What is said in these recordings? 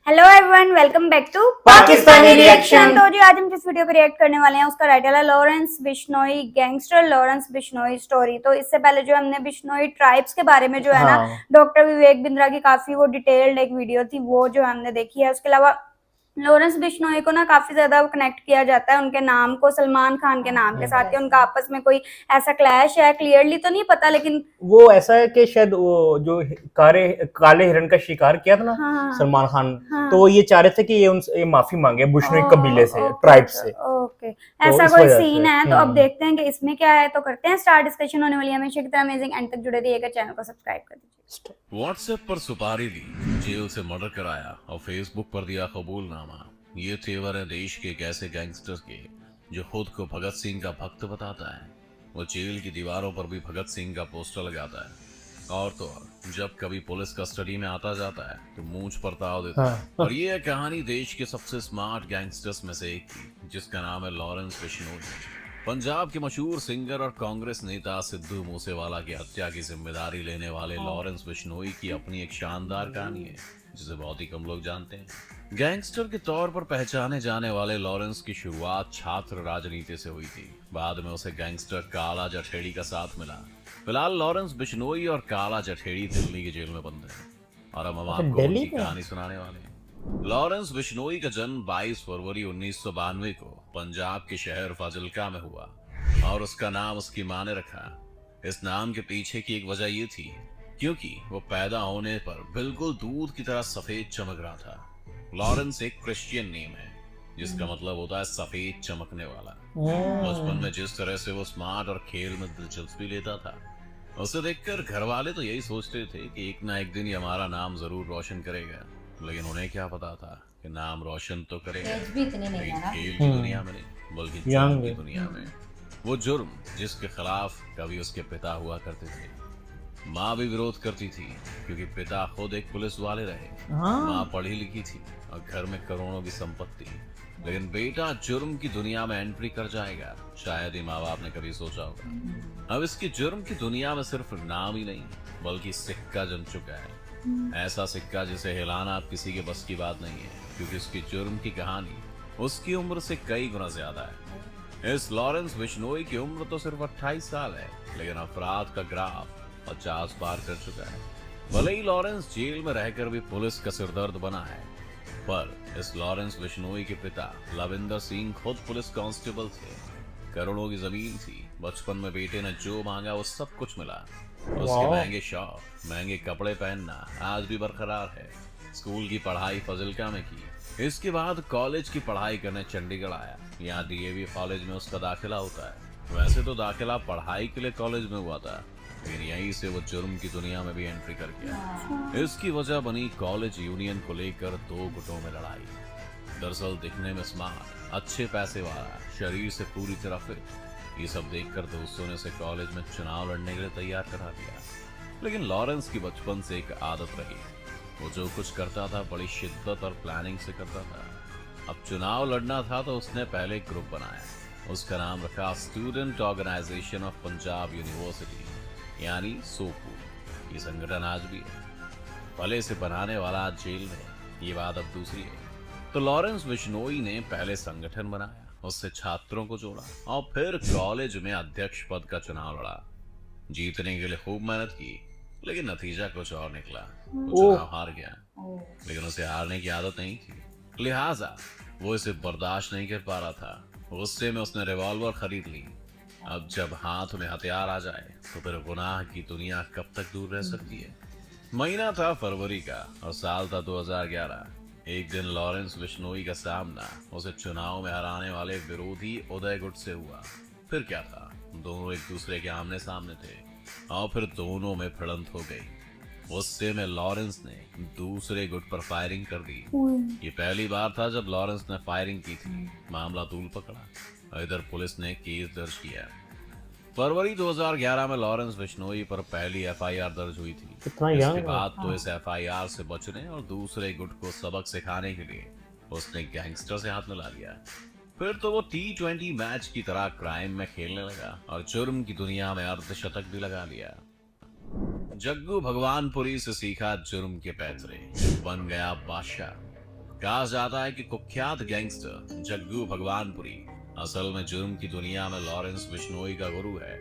Hello everyone, welcome back to Pakistani reaction. तो जी आज हम जिस वीडियो को रिएक्ट करने वाले हैं उसका टाइटल है Lawrence Bishnoi, gangster Lawrence Bishnoi story. तो इससे पहले जो हमने बिश्नोई ट्राइब्स के बारे में जो है ना डॉक्टर विवेक बिंद्रा की काफी वो डिटेल्ड एक वीडियो थी, वो जो हमने देखी है। उसके अलावा लॉरेंस बिश्नोई को ना काफी ज्यादा कनेक्ट किया जाता है उनके नाम को सलमान खान के नाम के साथ, कि उनका आपस में कोई ऐसा क्लैश है, क्लियरली तो नहीं पता, लेकिन वो ऐसा है कि शायद वो जो काले हिरण का शिकार किया था ना सलमान खान, तो ये चाह रहे थे कि ये माफी मांगे बिश्नोई कबीले से, ट्राइब से। ओके, ऐसा कोई सीन है। तो अब देखते हैं कि इसमें क्या है। तो करते हैं स्टार्ट, डिस्कशन होने वाली है हमेशा की तरह। अमेजिंग एंड तक जुड़े रहिएगा, चैनल को सब्सक्राइब कर दीजिए। व्हाट्सएप पर सुपारी ली, जेल से मर्डर कराया और फेसबुक पर दिया कबूलनामा। ये तेवर है देश के एक ऐसे गैंगस्टर के जो खुद को भगत सिंह का भक्त बताता है। वो जेल की दीवारों पर भी भगत सिंह का पोस्टर लगाता है, और तो और जब कभी पुलिस कस्टडी में आता जाता है तो मूंछ पर ताव देता है। और ये है कहानी देश के सबसे स्मार्ट गैंगस्टर्स में से एक की, जिसका नाम है लॉरेंस बिश्नोई। पंजाब के मशहूर सिंगर और कांग्रेस नेता सिद्धू मूसेवाला की हत्या की जिम्मेदारी लेने वाले लॉरेंस बिश्नोई की अपनी एक शानदार कहानी है, जिसे बहुत ही कम लोग जानते हैं। गैंगस्टर के तौर पर पहचाने जाने वाले लॉरेंस की शुरुआत छात्र राजनीति से हुई थी। बाद में उसे गैंगस्टर काला जठेड़ी का साथ मिला। फिलहाल लॉरेंस बिश्नोई और काला जठेड़ी दिल्ली की जेल में बंद है, और अब हम आपको उनकी कहानी सुनाने वाले हैं। लॉरेंस बिश्नोई का जन्म 22 फरवरी 1992 को पंजाब के शहर फाजिल्का में हुआ, और उसका नाम उसकी मां ने रखा। इस नाम के पीछे की एक वजह ये थी क्योंकि वो पैदा होने पर बिल्कुल दूध की तरह सफेद चमक रहा था। लॉरेंस एक क्रिश्चियन नेम है, जिसका मतलब होता है सफेद चमकने वाला। बचपन में जिस तरह से वो स्मार्ट और खेल में दिलचस्पी लेता था, उसे देखकर घर वाले तो यही सोचते थे कि एक ना एक दिन ये हमारा नाम जरूर रोशन करेगा। लेकिन उन्हें क्या पता था कि नाम रोशन तो करेगा खेल की दुनिया में नहीं, बल्कि जुर्म की दुनिया में। वो जुर्म जिसके खिलाफ कभी उसके पिता हुआ करते थे। माँ भी विरोध करती थी क्योंकि पिता खुद एक पुलिस वाले रहे। माँ पढ़ी लिखी थी और घर में करोड़ों की संपत्ति, लेकिन बेटा जुर्म की दुनिया में एंट्री कर जाएगा, शायद ही माँ बाप ने कभी सोचा होगा। अब इसकी जुर्म की दुनिया में सिर्फ नाम ही नहीं बल्कि सिक्का जम चुका है। ऐसा सिक्का जिसे हिलाना अब किसी के बस की बात नहीं है, क्योंकि उसकी जुर्म की कहानी उसकी उम्र से कई गुना ज्यादा है। इस लॉरेंस बिश्नोई की उम्र तो सिर्फ 28 साल है, लेकिन अपराध का ग्राफ 50 पार कर चुका है। भले ही लॉरेंस जेल में रहकर भी पुलिस का सिरदर्द बना है, पर इस लॉरेंस बिश्नोई के पिता लविंदर सिंह खुद पुलिस कांस्टेबल थे। करोड़ों की जमीन थी। बचपन में बेटे ने जो मांगा वो सब कुछ मिला। उसके महंगे शौक, महंगे कपड़े पहनना आज भी बरकरार है। स्कूल की पढ़ाई फाजिल्का में की। इसके बाद कॉलेज की पढ़ाई करने चंडीगढ़ आया। यहाँ डीएवी कॉलेज में उसका दाखिला होता है। वैसे तो दाखिला पढ़ाई के लिए कॉलेज में हुआ था, लेकिन यहीं से वो जुर्म की दुनिया में भी एंट्री कर गया। इसकी वजह बनी कॉलेज यूनियन को लेकर 2 गुटों में लड़ाई। दरअसल दिखने में स्मार्ट, अच्छे पैसे वाला, शरीर से पूरी तरह फिट, ये सब देखकर दोस्तों ने उसे कॉलेज में चुनाव लड़ने के लिए तैयार करा दिया। लेकिन लॉरेंस की बचपन से एक आदत रही, वो जो कुछ करता था बड़ी शिद्दत और प्लानिंग से करता था। अब चुनाव लड़ना था तो उसने पहले एक ग्रुप बनाया। उसका नाम रखा student organisation of Punjab university, यानी सोपू। ये संगठन आज भी है। भले से बनाने वाला आज जेल में, ये बात अब दूसरी है। तो लॉरेंस बिश्नोई ने पहले संगठन बनाया, उससे छात्रों को जोड़ा, और फिर कॉलेज में अध्यक्ष पद का चुनाव लड़ा। जीतने के लिए खूब मेहनत की, लेकिन नतीजा कुछ और निकला। वो चुनाव हार गया, लेकिन उसे हारने की आदत नहीं थी, लिहाजा वो इसे बर्दाश्त नहीं कर पा रहा था। गुस्से में उसने रिवॉल्वर खरीद ली। अब जब हाथ में हथियार आ जाए तो फिर गुनाह की दुनिया कब तक दूर रह सकती है। महीना था फरवरी का और साल था 2011। एक दिन लॉरेंस बिश्नोई का सामना उसे चुनाव में हराने वाले विरोधी उदय गुट से हुआ। फिर क्या था, दोनों एक दूसरे के आमने सामने थे, और फिर दोनों में भिड़ंत हो गई। गुस्से में लॉरेंस ने दूसरे गुट पर फायरिंग कर दी। ये पहली बार था जब लॉरेंस ने फायरिंग की थी। मामला तूल पकड़ा। इधर पुलिस ने केस दर्ज किया। फरवरी 2011 में लॉरेंस बिश्नोई पर पहली एफआईआर दर्ज हुई थी। इसके बाद तो इस एफआईआर से बचने और दूसरे गुट को सबक सिखाने के लिए उसने गैंगस्टर से हाथ मिला लिया। फिर तो वो T20 मैच की तरह क्राइम में खेलने लगा और जुर्म की दुनिया में अर्धशतक भी लगा लिया। जग्गू भगवानपुरी से सीखा जुर्म के पैतरे, बन गया बादशाह। कहा जाता है कि कुख्यात गैंगस्टर जग्गू भगवानपुरी असल में जुर्म की दुनिया में लॉरेंस बिश्नोई का गुरु है।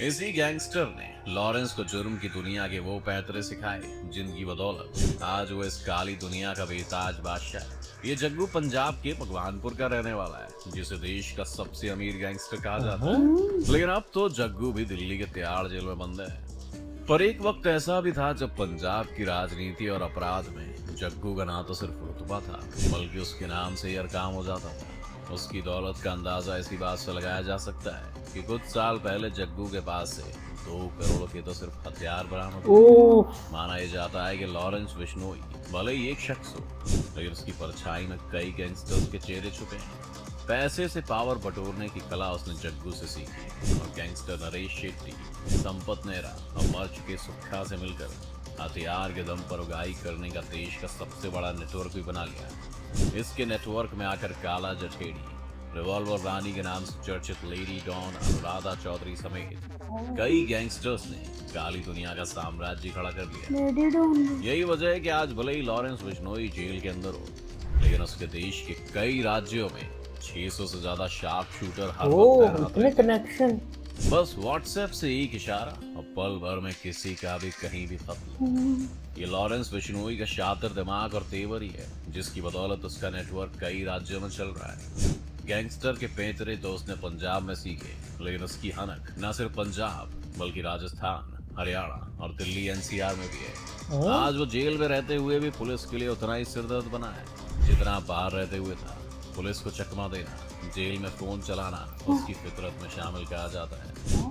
इसी गैंगस्टर ने लॉरेंस को जुर्म की दुनिया के वो पैतरे सिखाए जिनकी बदौलत आज वो इस काली दुनिया का बेताज बादशाह है। ये जग्गू पंजाब के भगवानपुर का रहने वाला है, जिसे देश का सबसे अमीर गैंगस्टर कहा जाता है। लेकिन अब तो जग्गू भी दिल्ली के तिहाड़ जेल में बंद है। पर एक वक्त ऐसा भी था जब पंजाब की राजनीति और अपराध में जग्गू का ना तो सिर्फ रुतबा था, बल्कि उसके नाम से हर काम हो जाता था। उसकी दौलत का अंदाजा इसी बात से लगाया जा सकता है कि कुछ साल पहले जग्गू के पास से 2 करोड़ के तो सिर्फ हथियार बरामद हुए। माना यह जाता है कि लॉरेंस बिश्नोई भले ही एक शख्स हो, लेकिन उसकी परछाई में कई गैंगस्टर्स के चेहरे छुपे हैं। पैसे से पावर बटोरने की कला उसने जग्गू से सीखी और गैंगस्टर नरेश शेट्टी, संपत नेहरा और मर्च के सुक्खा से मिलकर हथियार के दम पर उगाई करने का देश का सबसे बड़ा नेटवर्क भी बना लिया। इसके नेटवर्क में आकर काला जठेड़ी, रिवॉल्वर रानी के नाम से चर्चित लेडी डॉन अनुराधा चौधरी समेत कई गैंगस्टर्स ने काली दुनिया का साम्राज्य खड़ा कर लिया। यही वजह है कि आज भले ही लॉरेंस बिश्नोई जेल के अंदर हो, लेकिन उसके देश के कई राज्यों में 600 से ज्यादा शार्प शूटर हर वक्त इतने कनेक्शन। बस व्हाट्सएप से एक इशारा और पल भर में किसी का भी कहीं भी खत्म। ये लॉरेंस बिश्नोई का शातिर दिमाग और तेवर ही है, जिसकी बदौलत उसका नेटवर्क कई राज्यों में चल रहा है। गैंगस्टर के पैतरे तो उसने पंजाब में सीखे, लेकिन उसकी हनक न सिर्फ पंजाब बल्कि राजस्थान, हरियाणा और दिल्ली एनसीआर में भी है। आज वो जेल में रहते हुए भी पुलिस के लिए उतना ही सिरदर्द बना है जितना बाहर रहते हुए था। पुलिस को चकमा देना, जेल में फोन चलाना उसकी फितरत में शामिल कहा जाता है।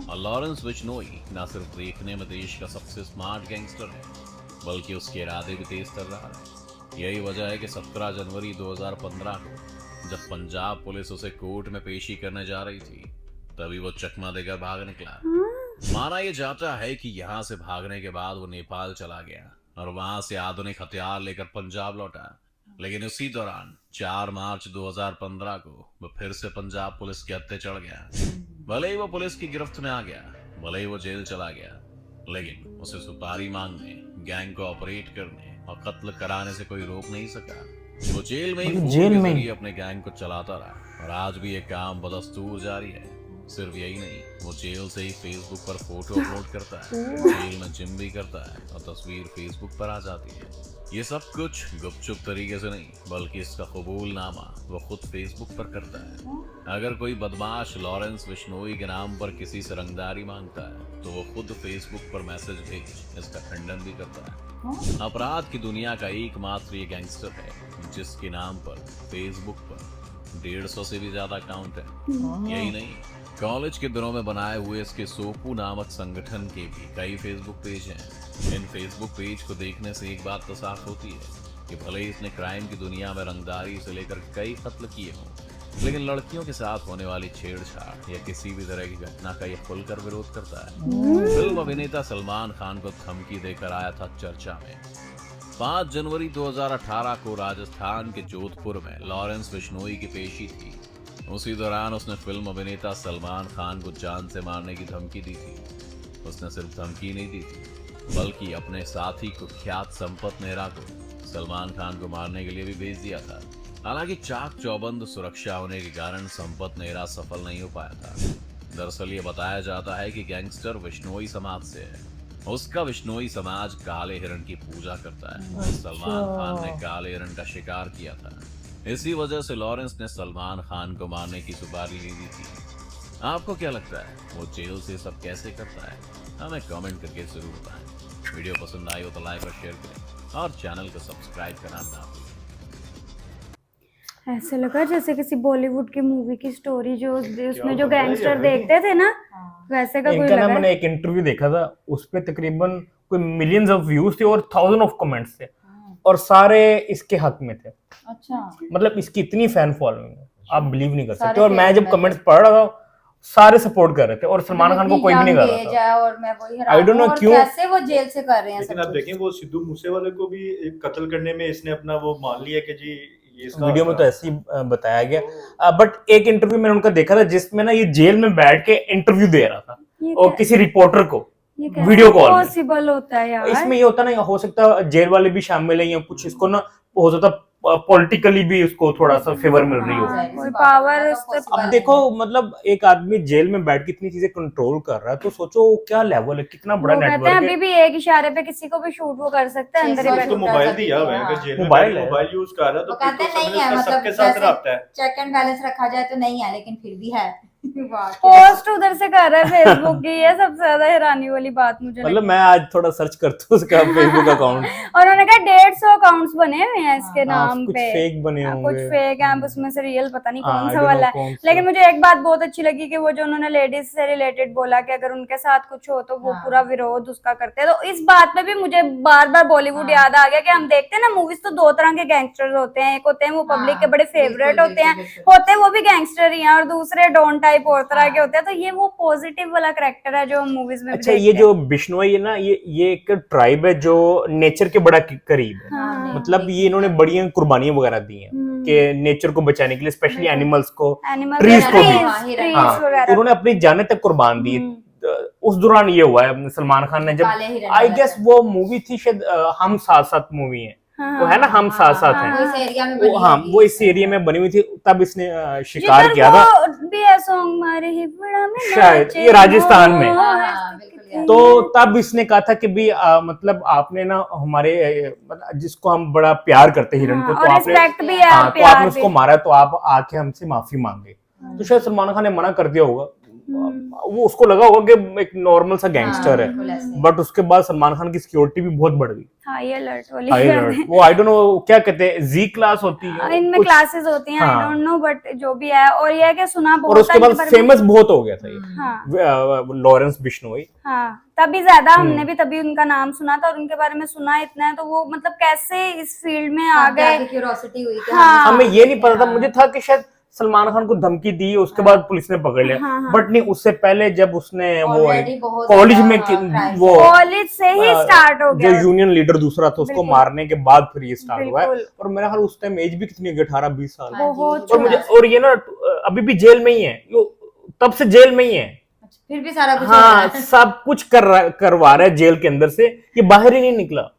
और लॉरेंस बिश्नोई न सिर्फ देखने में देश का सबसे स्मार्ट गैंगस्टर है, बल्कि उसके इरादे भी तेज कर रहा है। यही वजह है कि 17 जनवरी 2015 को जब पंजाब पुलिस उसे कोर्ट में पेशी करने जा रही थी, तभी वो चकमा देकर भाग निकला। माना यह जाता है कि यहाँ से भागने के बाद वो नेपाल चला गया और वहां से आधुनिक हथियार लेकर पंजाब लौटा। लेकिन उसी दौरान 4 मार्च 2015 को वो फिर से पंजाब पुलिस के हत्थे चढ़ गया। भले ही वो पुलिस की गिरफ्त में आ गया, भले ही वो जेल चला गया, लेकिन उसे सुपारी मांगने, गैंग को ऑपरेट करने और कत्ल कराने से कोई रोक नहीं सका। वो जेल में ही अपने गैंग को चलाता रहा और आज भी ये काम बदस्तूर जारी है। सिर्फ यही नहीं, वो जेल से ही फेसबुक पर फोटो अपलोड करता है, जेल में जिम भी करता है और तस्वीर फेसबुक पर आ जाती है। ये सब कुछ गुपचुप तरीके से नहीं, बल्कि इसका कबूलनामा वो खुद फेसबुक पर करता है। अगर कोई बदमाश लॉरेंस बिश्नोई के नाम पर किसी से रंगदारी मांगता है, तो वो खुद फेसबुक पर मैसेज भेज इसका खंडन भी करता है। अपराध की दुनिया का एकमात्र ये गैंगस्टर है जिसके नाम पर फेसबुक पर 150 से भी ज्यादा अकाउंट है। यही नहीं, कॉलेज के दिनों में बनाए हुए इसके सोपू नामक संगठन के भी कई फेसबुक पेज हैं। इन फेसबुक पेज को देखने से एक बात तो साफ होती है कि भले ही इसने क्राइम की दुनिया में रंगदारी से लेकर कई कत्ल किए हों, लेकिन लड़कियों के साथ होने वाली छेड़छाड़ या किसी भी तरह की घटना का यह खुलकर विरोध करता है। फिल्म अभिनेता सलमान खान को धमकी देकर आया था चर्चा में। 5 जनवरी 2018 को राजस्थान के जोधपुर में लॉरेंस बिश्नोई की पेशी थी। उसी दौरान उसने फिल्म अभिनेता सलमान खान को जान से मारने की धमकी दी थी। उसने सिर्फ धमकी नहीं दी थी, बल्कि अपने साथी कुख्यात संपत नेहरा को सलमान खान को मारने के लिए भी भेज दिया था। हालांकि चाक चौबंद सुरक्षा होने के कारण संपत नेहरा सफल नहीं हो पाया था। दरअसल ये बताया जाता है कि गैंगस्टर बिश्नोई समाज से है। उसका बिश्नोई समाज काले हिरण की पूजा करता है। सलमान खान ने काले हिरण का शिकार किया था। इसी वजह से लॉरेंस ने सलमान खान को मारने की सुपारी ली दी थी। आपको क्या लगता है, वो जेल से सब कैसे करता है? हमें कमेंट करके जरूर बताएं। वीडियो पसंद आई हो तो लाइक और शेयर करें और चैनल को सब्सक्राइब करना ना भूलें। ऐसे लगा जैसे किसी बॉलीवुड की मूवी की स्टोरी, जो उसमें जो गैंगस्टर देखते थे ना, वैसे का कोई लगा। मैंने एक इंटरव्यू देखा था, उस पे तकरीबन कोई मिलियंस ऑफ व्यूज थे और 1000 ऑफ कमेंट्स थे और सारे इसके हक में थे। अच्छा, मतलब इसकी इतनी फैन फॉलोइंग है, आप बिलीव नहीं कर सकते। और मैं जब कमेंट्स पढ़ रहा था, सारे सपोर्ट कर रहे थे और सलमान खान को कोई भी नहीं कर रहा था। और मैं वही I don't know क्यों कैसे वो जेल से कर रहे हैं। लेकिन आप देखें, वो सिद्धू मूसेवाले को भी एक कत्ल करने में इसने अपना वो मान लिया कि जी इसका वीडियो में तो ऐसे ही बताया गया। बट एक इंटरव्यू मैंने उनका देखा था जिसमें ना ये जेल में बैठ के इंटरव्यू दे रहा था और किसी रिपोर्टर को वीडियो कॉल पॉसिबल होता है यार। इसमें ये होता ना, हो सकता है जेल वाले भी शामिल है या कुछ, इसको ना हो सकता पॉलिटिकली भी उसको थोड़ा सा फेवर मिल रही हो। कोई पावर अब देखो मतलब एक आदमी जेल में बैठ के इतनी चीजें कंट्रोल कर रहा है, तो सोचो वो क्या लेवल है, कितना बड़ा वो कहते हैं नेटवर्क अभी है। भी एक इशारे पे किसी को भी शूट वो कर सकते हैं अंदर ही उसको बैठ मोबाइल दिया हुआ है, अगर जेल में मोबाइल बैठ है। के मोबाइल यूज कर रहा है तो वो कहते फिर तो नहीं है, समझो मतलब सबके साथ जैसे रखता है। चेक एंड बैलेंस रखा जाए तो नहीं है, लेकिन फिर भी है। पोस्ट उधर से कर रहा है फेसबुक की, ये सबसे ज्यादा हैरानी वाली बात मुझे मतलब लगी। मैं आज थोड़ा सर्च करता हूँ उसका फेसबुक अकाउंट, और उन्होंने कहा 150 अकाउंट्स बने हुए हैं इसके नाम कुछ पे। फेक बने हाँ, होंगे, कुछ फेक हैं, अब उसमें से रियल पता नहीं हाँ, कौन I सा don't वाला know है। कौन सा। लेकिन मुझे एक बात बहुत अच्छी लगी कि वो जो उन्होंने लेडीज से रिलेटेड बोला कि अगर उनके साथ कुछ हो तो वो हाँ। पूरा विरोध उसका करते हैं। तो इस बात पे भी मुझे बार बार बॉलीवुड हाँ। याद आ गया कि हम देखते हैं ना मूवीज, तो दो तरह के गैंगस्टर्स होते हैं। एक होते हैं वो पब्लिक के बड़े फेवरेट होते हैं, होते हैं वो भी गैंगस्टर ही हैं, और दूसरे डॉन टाइप और तरह के होते हैं। तो ये वो पॉजिटिव वाला करेक्टर है जो हम मूवीज में भी अच्छा, देखते ये हैं। जो बिश्नोई है ना, ये एक ट्राइब है जो नेचर के बड़ा करीब है। हाँ। मतलब ये इन्होंने बड़ी कुर्बानियां वगैरह दी हैं कि नेचर को बचाने के लिए, स्पेशली एनिमल्स को, एनिमल trees को भी। हाँ, वगैरह। तो उन्होंने अपनी जानें तक कुर्बान दी। उस दौरान ये हुआ है सलमान खान ने, काले जब हिरन आई वाला गेस वो मूवी थी शायद हम साथ साथ मूवी है, वो है ना हम साथ साथ वो है, इस एरिया में वो बनी हाँ होगी। वो इस एरिया में बनी हुई थी, तब इसने शिकार जिधर किया था वो भी है सॉन्ग मारे ही बड़ा में शायद, नाचे ये राजस्थान में। हाँ, बिल्कुल यार। तो तब इसने कहा था कि भी मतलब आपने ना हमारे मतलब जिसको हम बड़ा प्यार करते हैं हिरन को, और तो आपने रिस्पेक्ट भी है, हाँ, तो प्यार आपने भी। उसको मारा, तो आप आके हमसे माफी मांगे। तो शायद सलमान खान ने मना कर दिया होगा, वो उसको लगा होगा कि एक नॉर्मल सा गैंगस्टर है, बिल्कुल ऐसे। बट उसके बाद सलमान खान की सिक्योरिटी भी बहुत बढ़ गई। हाई अलर्ट वाली हाई कर अलर्ट, दें। वो आई डोंट नो क्या कहते हैं, जी क्लास होती है इनमें कुछ, क्लासेस होती हैं, आई हाँ। डोंट नो, बट जो भी है। और ये है कि सुना बहुत और उसके था बाद इनके बारे में। फेमस बहुत हो गया था ये हाँ लॉरेंस बिश्नोई। हाँ, तभी ज्यादा हमने भी तभी उनका नाम सुना था और उनके बारे में सुना इतना है। तो वो मतलब कैसे इस फील्ड में आ गए। क्यूरियोसिटी हुई कि हाँ। हमें ये नहीं पता था, मुझे था कि शायद सलमान खान को धमकी दी, उसके बाद पुलिस ने पकड़ लिया, बट नहीं, उससे पहले जब उसने वो Already बहुत कॉलेज में ज्यादा crimes वो कॉलेज से ही स्टार्ट हो जो गया। यूनियन लीडर दूसरा था उसको बिल्कुल। मारने के बाद फिर ये स्टार्ट हुआ है। बिल्कुल। और मेरा ख्याल उस टाइम एज भी कितनी है, 18-20 साल। बहुत और मुझे, और ये ना अभी भी जेल में ही है, तब से जेल में ही है। फिर भी सारा कुछ हो रहा हाँ, है। सब कुछ करवा रहा है जेल के अंदर से, ये बाहर ही नहीं निकला।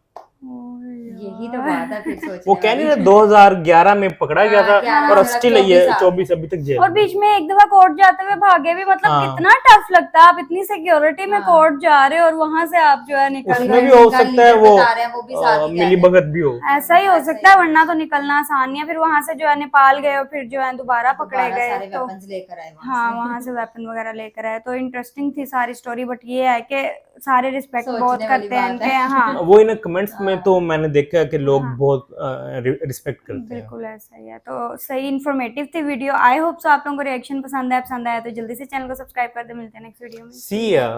यही तो बात है, फिर सोचने वो कह नहीं वाली। रहा 2011 में पकड़ा गया था, 11 और से स्टिल 24 ये साल। 24 अभी तक जेल और में। बीच में एक दफा कोर्ट जाते हुए भागे भी, मतलब हाँ। कितना टफ लगता है। आप इतनी सिक्योरिटी में कोर्ट जा रहे हो और वहां से आप जो है निकल उसमें रहे भी हो। हो सकता है वो बता रहे हैं, वो भी साथ ही कह मिली रहे हैं। भगत भी हो। ऐसा ही हो सकता है, वरना तो निकलना आसान नहीं है। फिर वहां से जो है नेपाल गए और फिर जो है दोबारा पकड़े दोबारा गए। सारे तो weapons लेकर आए वहां हाँ, से। वहां से वेपन वगैरह लेकर आए। तो इंटरेस्टिंग थी सारी स्टोरी, बट ये है कि सारे रिस्पेक्ट सोचने बहुत वाली करते हैं बात इनके। है। हाँ, वो इन कमेंट्स में तो मैंने देखा कि लोग हाँ। बहुत रिस्पेक्ट करते हैं। बिल्कुल ऐसा ही है। तो सही इन्फॉर्मेटिव थी वीडियो। आई होप सो आप लोगों को रिएक्शन पसंद आया तो जल्दी से चैनल को सब्सक्राइब कर दे। मिलते हैं नेक्स्ट वीडियो में। See ya.